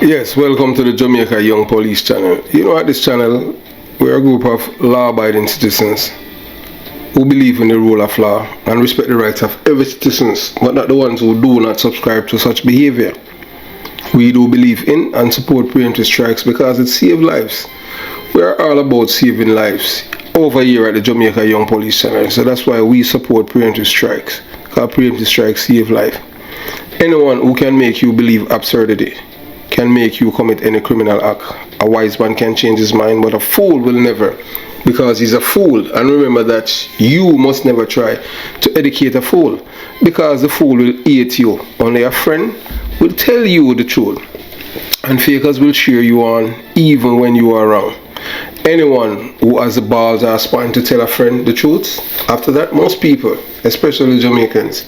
Yes, welcome to the Jamaica Young Police channel. You know, at this channel, we're a group of law-abiding citizens who believe in the rule of law and respect the rights of every citizen, but not the ones who do not subscribe to such behavior. We do believe in and support preemptive strikes because it saves lives. We are all about saving lives over here at the Jamaica Young Police channel, so that's why we support preemptive strikes, because preemptive strikes save life. Anyone who can make you believe absurdity can make you commit any criminal act. A wise man can change his mind, but a fool will never, because he's a fool. And remember that you must never try to educate a fool, because the fool will hate you. Only a friend will tell you the truth, and fakers will cheer you on even when you are wrong. Anyone who has the balls or spine to tell a friend the truth, after that, most people, especially Jamaicans,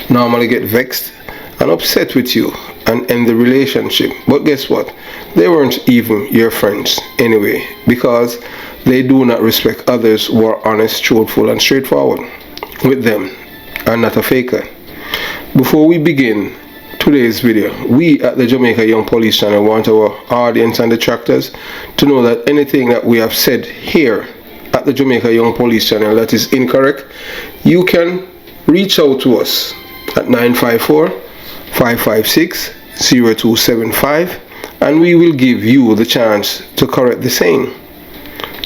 normally get vexed and upset with you and end the relationship. But guess what? They weren't even your friends anyway, because they do not respect others who are honest, truthful, and straightforward with them, and not a faker. Before we begin today's video, we at the Jamaica Young Police channel want our audience and detractors to know that anything that we have said here at the Jamaica Young Police channel that is incorrect, you can reach out to us at 954-556-0275, and we will give you the chance to correct the same.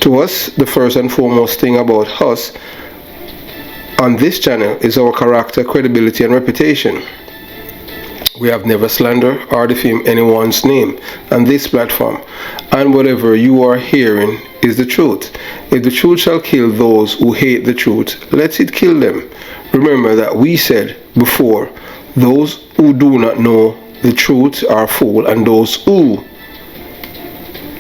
To us, the first and foremost thing about us on this channel is our character, credibility, and reputation. We have never slandered or defamed anyone's name on this platform, and whatever you are hearing is the truth. If the truth shall kill those who hate the truth, let it kill them. Remember that we said before, those who do not know the truth are fools, and those who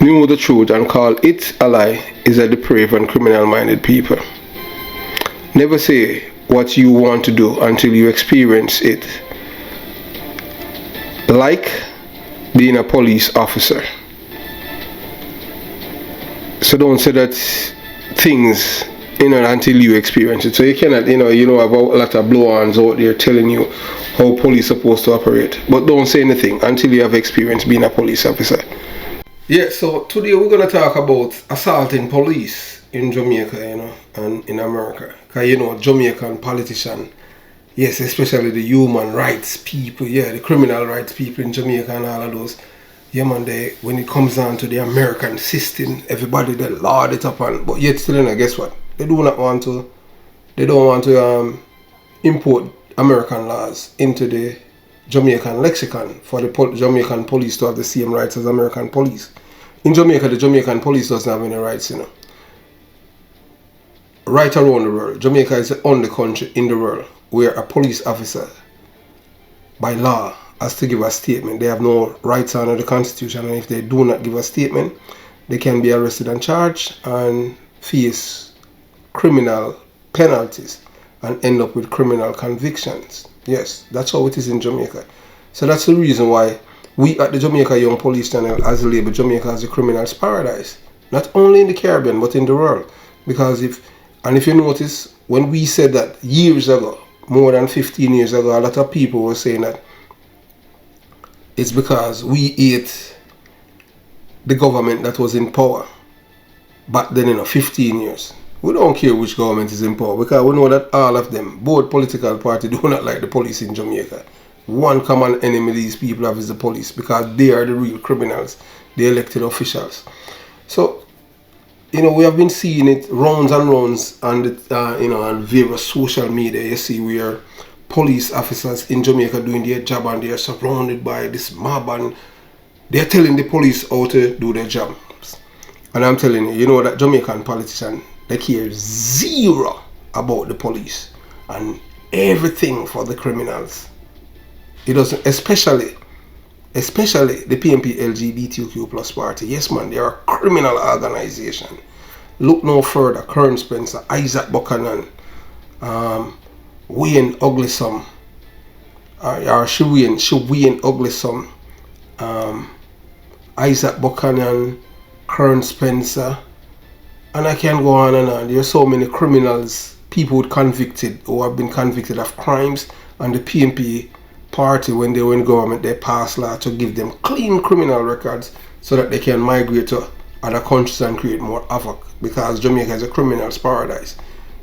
know the truth and call it a lie is a depraved and criminal-minded people. Never say what you want to do until you experience it. Like being a police officer. So don't say that things, until you experience it. So you cannot, have a lot of blow-ons out there telling you how police are supposed to operate. But don't say anything until you have experience being a police officer. Yeah, so today we're going to talk about assaulting police in Jamaica, and in America. Because, Jamaican politicians, yes, especially the human rights people, the criminal rights people in Jamaica and all of those. Yeah, man, when it comes down to the American system, everybody they lord it up on. But yet still, guess what? They don't want to import American laws into the Jamaican lexicon for the Jamaican police to have the same rights as American police. In Jamaica, the Jamaican police doesn't have any rights, Right around the world, Jamaica is the only country in the world where a police officer, by law, has to give a statement. They have no rights under the Constitution, and if they do not give a statement, they can be arrested and charged and face criminal penalties and end up with criminal convictions. Yes, that's how it is in Jamaica. So that's the reason why we at the Jamaica Young Police channel has labeled Jamaica as a criminal's paradise. Not only in the Caribbean, but in the world. Because if you notice, when we said that years ago, more than 15 years ago, a lot of people were saying that it's because we hate the government that was in power back then, 15 years. We don't care which government is in power, because we know that all of them, both political parties, do not like the police in Jamaica. One common enemy these people have is the police, because they are the real criminals, the elected officials. So, we have been seeing it rounds and rounds on on various social media. You see where police officers in Jamaica doing their job, and they are surrounded by this mob, and they're telling the police how to do their jobs. And I'm telling you, that Jamaican politicians, they care zero about the police and everything for the criminals. It doesn't, especially the PNP LGBTQ plus party. Yes, man, they are a criminal organization. Look no further. Kern Spencer, Isaac Buchanan, Wayne Uglysom, or Shewayne Uglysom, Isaac Buchanan, Kern Spencer, and I can go on and on. There are so many criminals, people who have been convicted of crimes, and the PNP party, when they were in government, they passed law to give them clean criminal records so that they can migrate to other countries and create more havoc, because Jamaica is a criminal's paradise.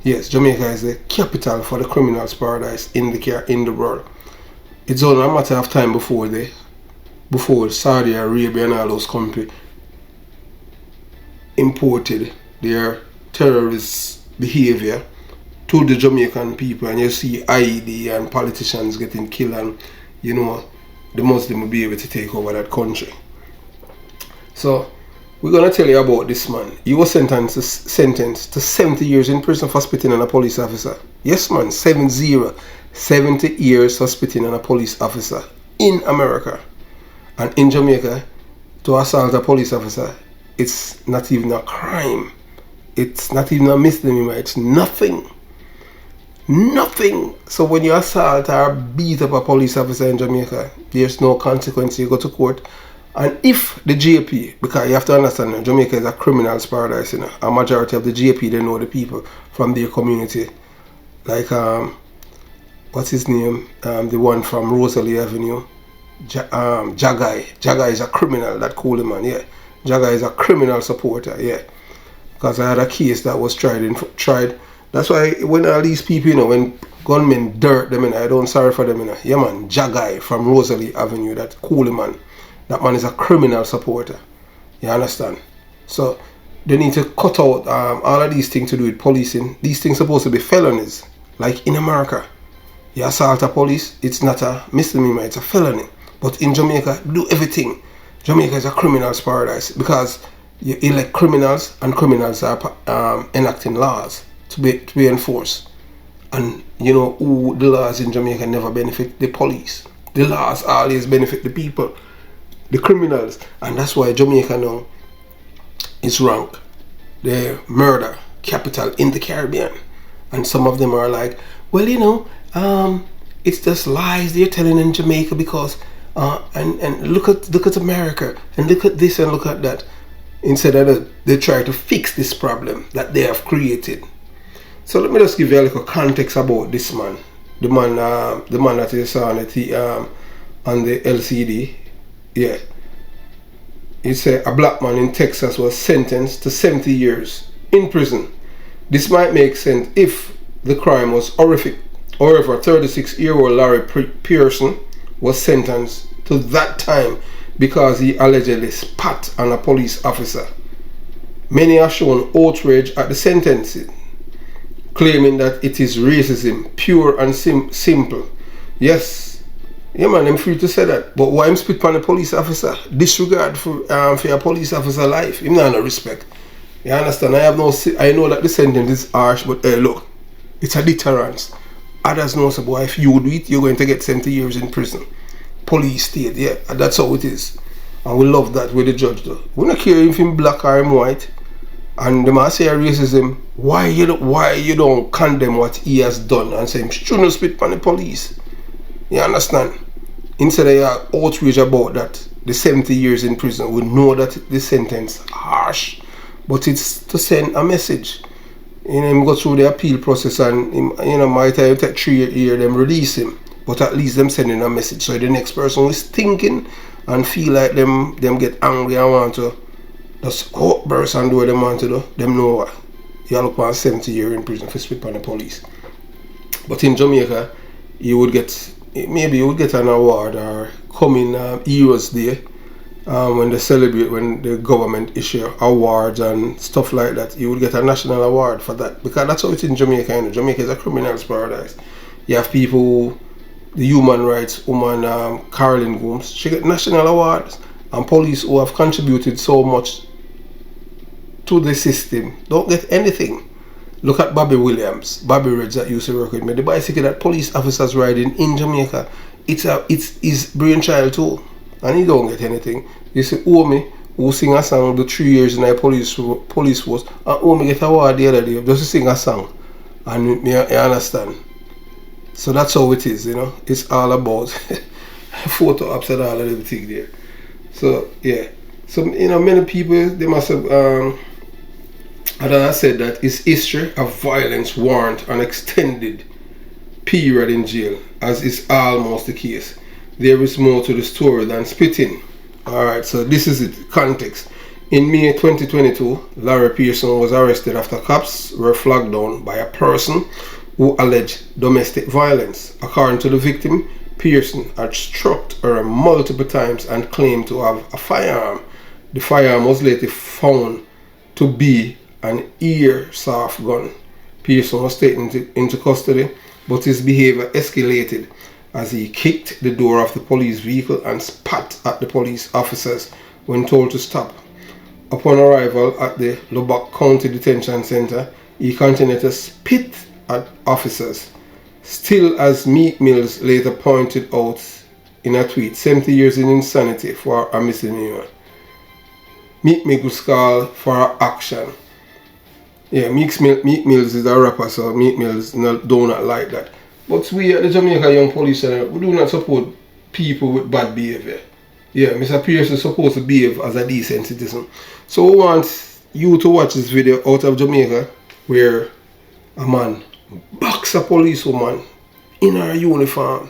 Yes, Jamaica is the capital for the criminal's paradise in the world. It's only a matter of time before Saudi Arabia and all those countries imported their terrorist behavior to the Jamaican people, and you see IED and politicians getting killed, and the Muslim will be able to take over that country. So we're gonna tell you about this man. He was sentenced to 70 years in prison for spitting on a police officer. Yes, man, 70 years for spitting on a police officer in America. And in Jamaica, to assault a police officer, it's not even a crime. It's not even a misdemeanor. It's nothing. Nothing. So when you assault or beat up a police officer in Jamaica, there's no consequence. You go to court. And if the GAP, because you have to understand, Jamaica is a criminal's paradise, a majority of the GAP, they know the people from their community. Like, what's his name? The one from Rosalie Avenue. Jagai. Jagai is a criminal, that cool man, yeah. Jagai is a criminal supporter, yeah. Because I had a case that was tried. That's why when all these people, when gunmen dirt them, I don't sorry for them, yeah man, Jagai from Rosalie Avenue, that cool man. That man is a criminal supporter. You understand? So they need to cut out all of these things to do with policing. These things are supposed to be felonies. Like in America, you assault a police, it's not a misdemeanor, it's a felony. But in Jamaica, do everything. Jamaica is a criminal's paradise because you elect criminals, and criminals are enacting laws to be enforced. And the laws in Jamaica never benefit the police. The laws always benefit the people, the criminals. And that's why Jamaica now is ranked the murder capital in the Caribbean. And some of them are like, well, it's just lies they're telling in Jamaica because and look at America, and look at this and look at that. Instead of they try to fix this problem that they have created. So let me just give you a little context about this man. The man that you saw on the LCD. Yeah. It's a black man in Texas was sentenced to 70 years in prison. This might make sense if the crime was horrific. However, 36-year-old Larry Pearson was sentenced to that time because he allegedly spat on a police officer. Many have shown outrage at the sentencing, claiming that it is racism, pure and simple. Yes, yeah man, I'm free to say that. But why him spit on a police officer? Disregard for a police officer life. Him not no respect. You understand? I know that the sentence is harsh, but hey, look, it's a deterrence. Others know, so boy, if you do it, you're going to get 70 years in prison. Police state, yeah, that's how it is. And we love that with the judge though. We don't care if him black or him white. And the man say racism, why you don't condemn what he has done and say him shouldn't spit on the police? You understand? Instead of your outrage about that, the 70 years in prison, we know that the sentence harsh, but it's to send a message. Him go through the appeal process, and him, might take 3 years, them release him. But at least them sending a message, so the next person is thinking and feel like them get angry and want to just outburst and do what they want to do. Them know what you look for 70 years in prison for spit on the police. But in Jamaica, you would get an award or coming Heroes Day when they celebrate, when the government issue awards and stuff like that. You would get a national award for that, because that's how it's in Jamaica. Jamaica is a criminal's paradise. You have people. The human rights woman, Carolyn Gomes, she get national awards, and police who have contributed so much to the system don't get anything. Look at Bobby Williams, Bobby Reds that used to work with me. The bicycle that police officers riding in Jamaica, it's his brainchild too, and he don't get anything. You see Omi, who sing a song the 3 years in a police force, and Omi get an award the other day just to sing a song, and you understand. So that's how it is, It's all about photo ops and all of everything there. So yeah. So many people, they must have as I said, that his history of violence warrant an extended period in jail, as is almost the case. there is more to the story than spitting. Alright, so this is it, context. In May 2022, Larry Pearson was arrested after cops were flagged down by a person who alleged domestic violence. According to the victim, Pearson had struck her multiple times and claimed to have a firearm. The firearm was later found to be an airsoft gun. Pearson was taken into custody, but his behavior escalated as he kicked the door of the police vehicle and spat at the police officers when told to stop. Upon arrival at the Lubbock County Detention Center, he continued to spit at officers. Still, as Meek Mills later pointed out in a tweet, 70 years in insanity for a misdemeanor. Meek Mills called for action. Yeah, Meek Mills is a rapper, so Meek Mills do not like that. But we at the Jamaica Young Police Center, we do not support people with bad behavior. Yeah, Mr. Pierce is supposed to behave as a decent citizen. So we want you to watch this video out of Jamaica where a man box a policewoman in her uniform.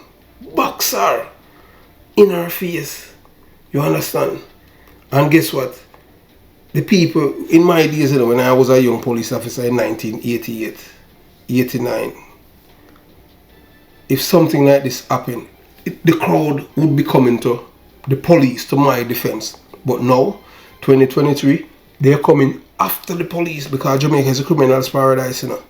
Box her in her face. You understand? And guess what? The people, in my days, when I was a young police officer in 1988, 89, if something like this happened, the crowd would be coming to the police, to my defense. But now, 2023, they're coming after the police because Jamaica is a criminal's paradise, you know.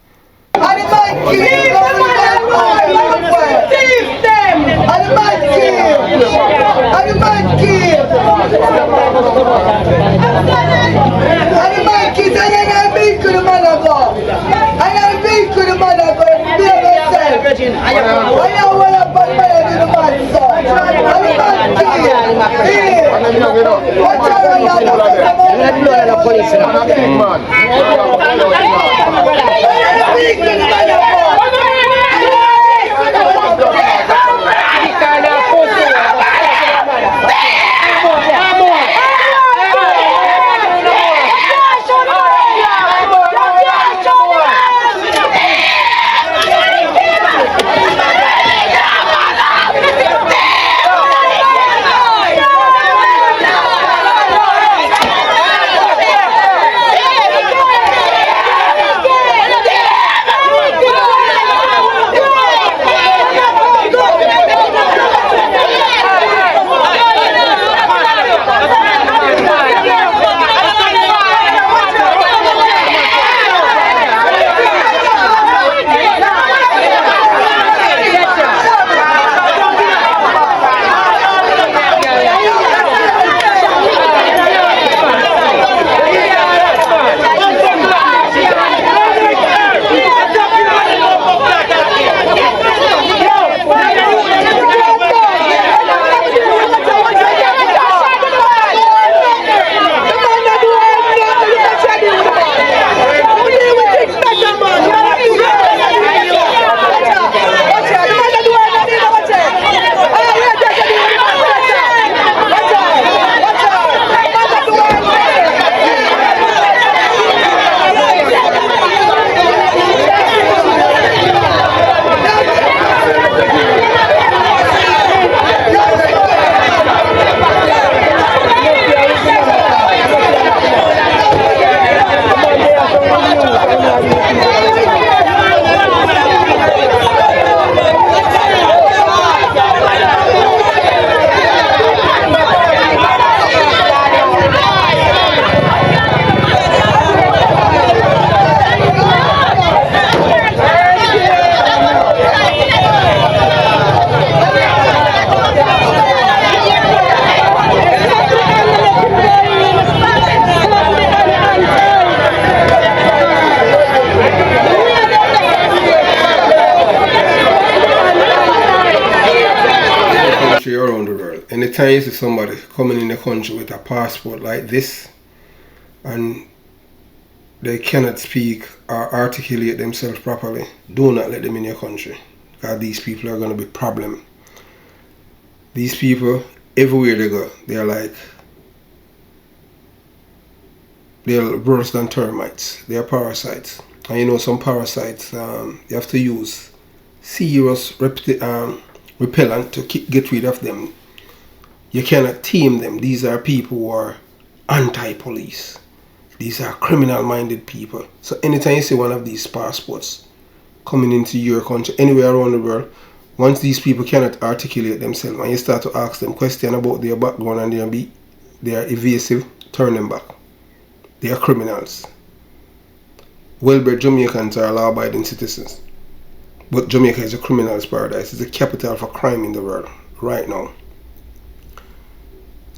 Around the world. Anytime you see somebody coming in the country with a passport like this and they cannot speak or articulate themselves properly, do not let them in your country, because these people are going to be a problem. These people, everywhere they go, they're worse than termites. They're parasites. And you know, some parasites, you have to use serious repellent to get rid of them. You cannot tame them. These are people who are anti-police. These are criminal-minded people. So anytime you see one of these passports coming into your country, anywhere around the world, once these people cannot articulate themselves and you start to ask them questions about their background and they are evasive, turn them back. They are criminals. Well-bred Jamaicans are law-abiding citizens. But Jamaica is a criminal's paradise. It's the capital for crime in the world right now.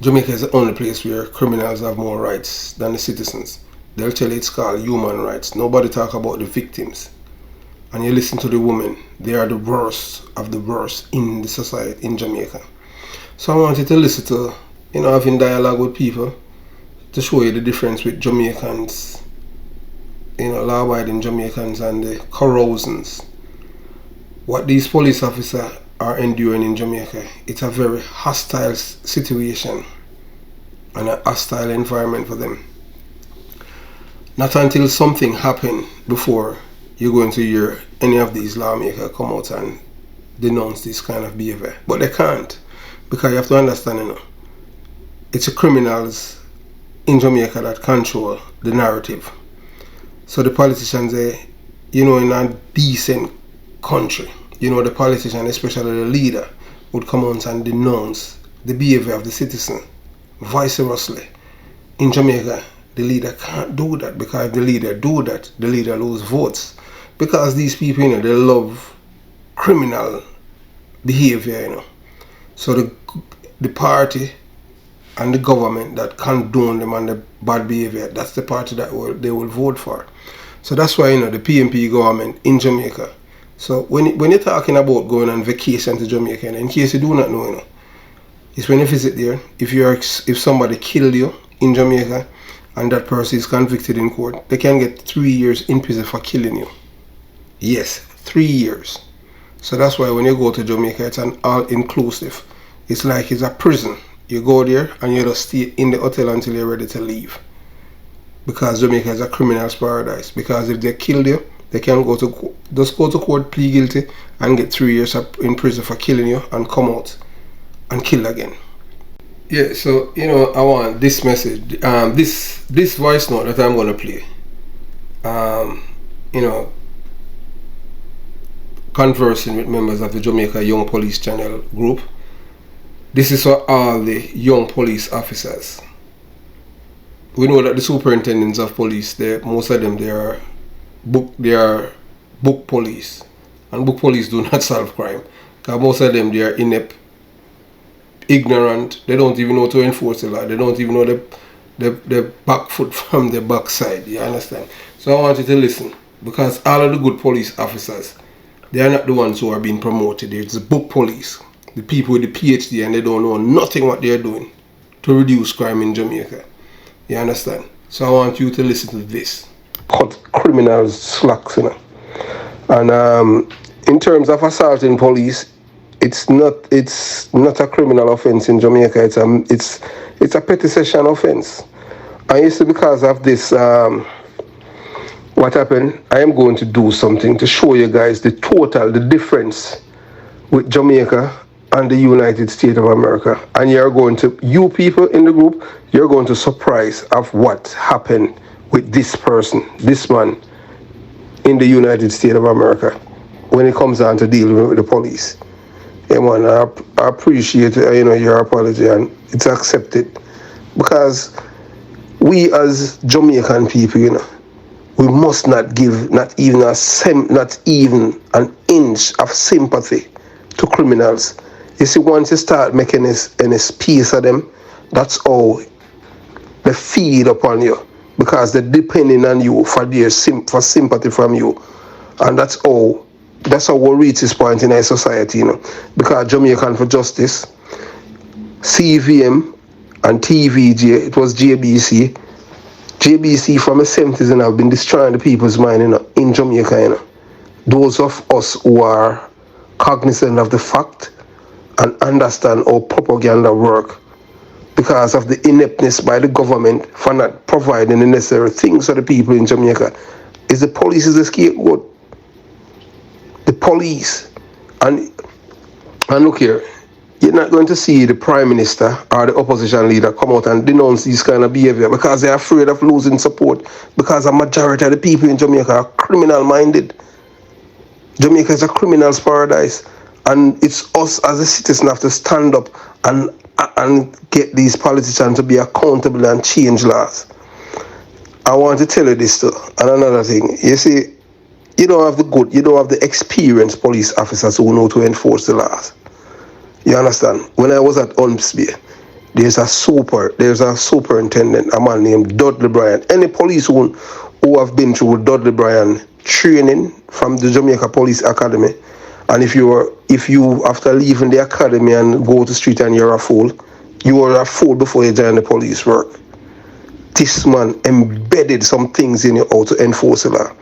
Jamaica is the only place where criminals have more rights than the citizens. They'll tell you it's called human rights. Nobody talk about the victims. And you listen to the women, they are the worst of the worst in the society in Jamaica. So I want you to listen to, having dialogue with people to show you the difference with Jamaicans, law-abiding Jamaicans and the Corozans. What these police officers are enduring in Jamaica, it's a very hostile situation and a hostile environment for them. Not until something happened before you're going to hear any of these lawmakers come out and denounce this kind of behavior. But they can't, because you have to understand, it's the criminals in Jamaica that control the narrative. So the politicians, in a decent country, the politician, especially the leader, would come out and denounce the behavior of the citizen. Vice versa. In Jamaica, the leader can't do that, because if the leader do that, the leader lose votes. Because these people, they love criminal behavior, So the party and the government that condone them and the bad behavior, that's the party that they will vote for. So that's why, the PNP government in Jamaica. So when you're talking about going on vacation to Jamaica, in case you do not know, it's when you visit there, if somebody killed you in Jamaica and that person is convicted in court, they can get 3 years in prison for killing you. Yes, 3 years. So that's why when you go to Jamaica, it's an all-inclusive. It's like it's a prison. You go there and you just stay in the hotel until you're ready to leave. Because Jamaica is a criminal's paradise. Because if they kill you, they can go to court, plead guilty, and get 3 years in prison for killing you and come out and kill again. Yeah, so I want this message, this voice note that I'm gonna play. Conversing with members of the Jamaica Young Police Channel group. This is for all the young police officers. We know that the superintendents of police, most of them, they are book police, and book police do not solve crime. Because most of them, they are inept, ignorant. They don't even know to enforce the law. They don't even know the back foot from the backside. You understand? So I want you to listen, because all of the good police officers, they are not the ones who are being promoted. It's the book police, the people with the PhD, and they don't know nothing what they are doing to reduce crime in Jamaica. You understand? So I want you to listen to this. Cut criminals slacks, And in terms of assaulting police, it's not a criminal offense in Jamaica. It's a petty session offense. And you see, because of this, what happened? I am going to do something to show you guys the difference with Jamaica and the United States of America. And you people in the group, you're going to surprise of what happened with this man in the United States of America when it comes down to dealing with the police. Hey man, I appreciate your apology, and it's accepted, because we as Jamaican people, we must not give not even an inch of sympathy to criminals. You see, once you start making any peace of them, that's how they feed upon you, because they're depending on you for sympathy from you. And that's how we reach this point in our society, because Jamaican for Justice, CVM and TVJ, it was JBC from the 70s have been destroying the people's mind in Jamaica. Those of us who are cognizant of the fact and understand how propaganda work, because of the ineptness by the government for not providing the necessary things for the people in Jamaica, is the police is the scapegoat. The police. And And look here, you're not going to see the Prime Minister or the opposition leader come out and denounce this kind of behavior because they're afraid of losing support, because a majority of the people in Jamaica are criminal minded. Jamaica is a criminal's paradise, and it's us as a citizen have to stand up and get these politicians to be accountable and change laws. I want to tell you this too, and another thing. You see, you don't have the experienced police officers who know to enforce the laws. You understand? When I was at Unsby, there's a superintendent, a man named Dudley Bryan. Any police who have been through Dudley Bryan training from the Jamaica Police Academy, and if you after leaving the academy and go to the street and you're a fool, you are a fool before you join the police work. This man embedded some things in you how to enforce the law.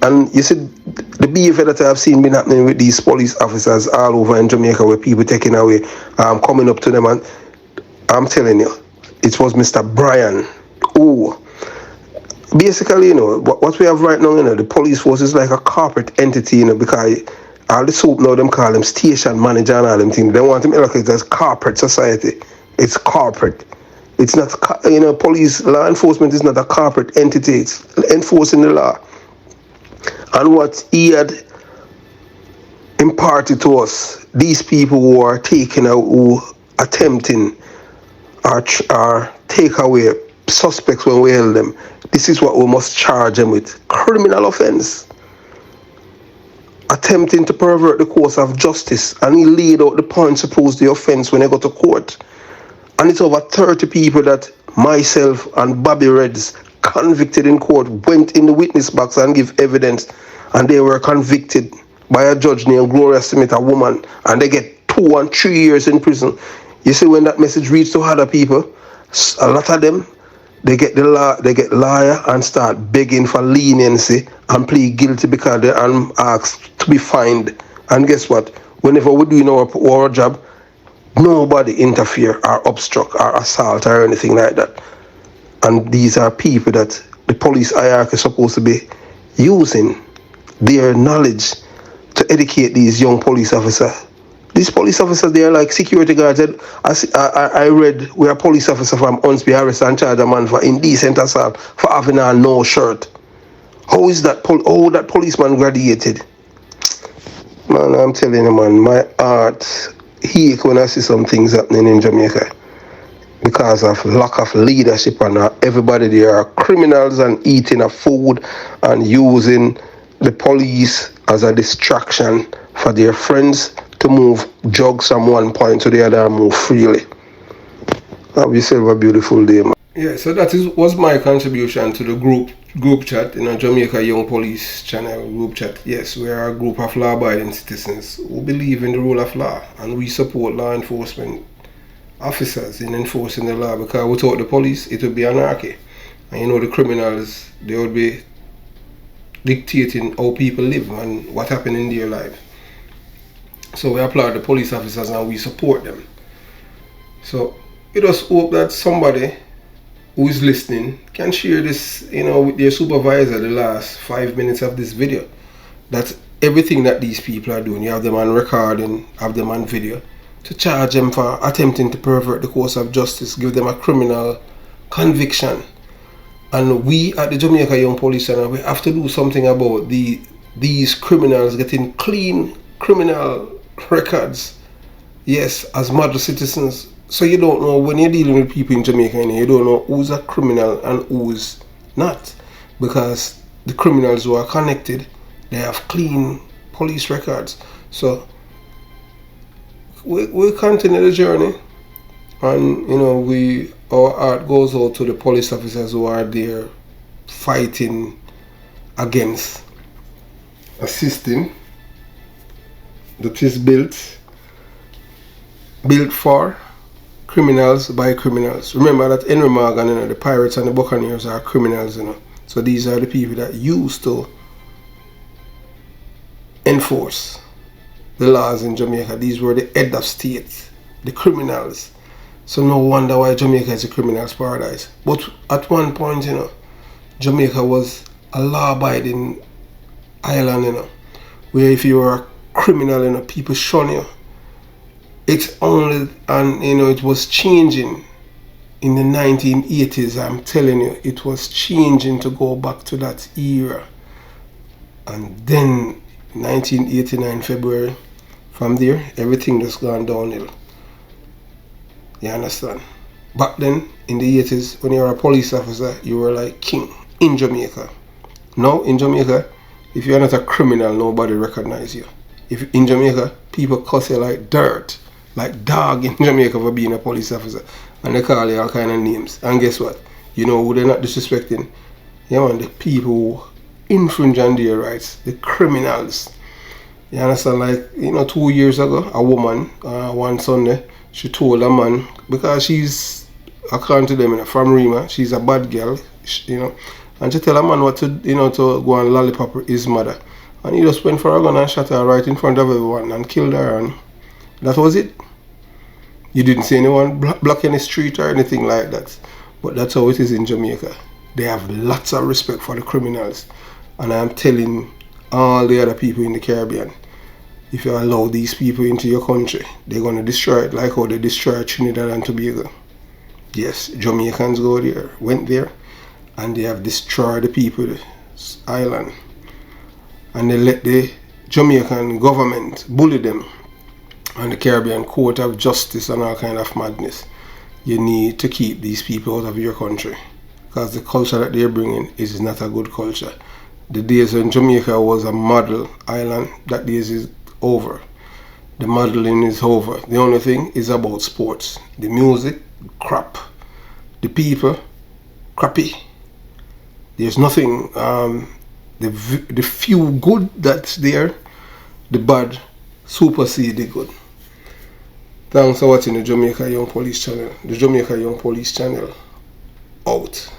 And you see, the behavior that I've seen been happening with these police officers all over in Jamaica, where people taking away, coming up to them, and I'm telling you, it was Mr. Bryan who, basically, what we have right now, the police force is like a corporate entity, because all the soap now, them call them station manager and all them things. They want them allocated as corporate society. It's corporate. It's not, police, law enforcement is not a corporate entity. It's enforcing the law. And what he had imparted to us, these people who are taking out, who attempting or take away suspects when we held them, this is what we must charge them with. Criminal offense. Attempting to pervert the course of justice. And he laid out the points opposed the offense when they go to court. And it's over 30 people that myself and Bobby Reds, convicted in court, went in the witness box and give evidence, and they were convicted by a judge named Gloria Smith, a woman, and they get 2 and 3 years in prison. You see, when that message reaches to other people, a lot of them, they get lawyer and start begging for leniency and plead guilty because they are asked to be fined. And guess what? Whenever we're doing our job, nobody interfere or obstruct or assault or anything like that. And these are people that the police hierarchy is supposed to be using their knowledge to educate these young police officers. These police officers, they are like security guards. I read where a police officer from Unsby Harris and charged a man for indecent assault for having on no shirt. How is that? How that policeman graduated? Man, I'm telling you, man, my heart aches when I see some things happening in Jamaica because of lack of leadership, and everybody there are criminals and eating a food and using the police as a distraction for their friends to move drugs from one point to the other and move freely. Have yourself a beautiful day, man. Yeah, so that was my contribution to the group chat, Jamaica Young Police Channel group chat. Yes, we are a group of law-abiding citizens who believe in the rule of law, and we support law enforcement officers in enforcing the law, because without the police it would be anarchy, and the criminals, they would be dictating how people live and what happened in their life. So we applaud the police officers and we support them. So we just hope that somebody who is listening can share this, with their supervisor, the last 5 minutes of this video. That everything that these people are doing, you have them on recording, have them on video, to charge them for attempting to pervert the course of justice, give them a criminal conviction. And we at the Jamaica Young Police Channel, we have to do something about these criminals getting clean criminal records, yes, as model citizens. So you don't know, when you're dealing with people in Jamaica, you don't know who's a criminal and who's not, because the criminals who are connected, they have clean police records. So we continue the journey, and our heart goes out to the police officers who are there fighting against a system that is built for criminals by criminals. Remember that Henry Morgan, the pirates and the buccaneers are criminals, So these are the people that used to enforce the laws in Jamaica. These were the head of state, the criminals. So no wonder why Jamaica is a criminal's paradise. But at one point, Jamaica was a law-abiding island, where if you were a criminal, people shun you. It's only, and you know, it was changing in the 1980s. I'm telling you, it was changing to go back to that era. And then 1989 February, from there, everything just gone downhill. You understand? Back then, in the 80s, when you were a police officer, you were like king in Jamaica. Now, in Jamaica, if you're not a criminal, nobody recognize you. If in Jamaica, people cuss you like dirt, like dog in Jamaica for being a police officer. And they call you all kind of names. And guess what? You know who they're not disrespecting? Yeah, man, the people who infringe on their rights, the criminals. You understand? Like, you know, 2 years ago, a woman, one Sunday, she told a man, because she's, according to them, you know, from Rima, she's a bad girl, you know, and she tell a man what to, you know, to go and lollipop his mother. And he just went for a gun and shot her right in front of everyone and killed her, and that was it. You didn't see anyone blocking the street or anything like that. But that's how it is in Jamaica. They have lots of respect for the criminals. And I'm telling all the other people in the Caribbean, if you allow these people into your country, they're going to destroy it like how they destroyed Trinidad and Tobago. Yes, Jamaicans went there, and they have destroyed the people's island. And they let the Jamaican government bully them, and the Caribbean Court of Justice and all kind of madness. You need to keep these people out of your country, because the culture that they're bringing is not a good culture. The days when Jamaica was a model island, that days is over. The modeling is over. The only thing is about sports. The music, crap. The people, crappy. There's nothing. The few good that's there, the bad supersede the good. Thanks for watching the Jamaica Young Police channel. The Jamaica Young Police channel out.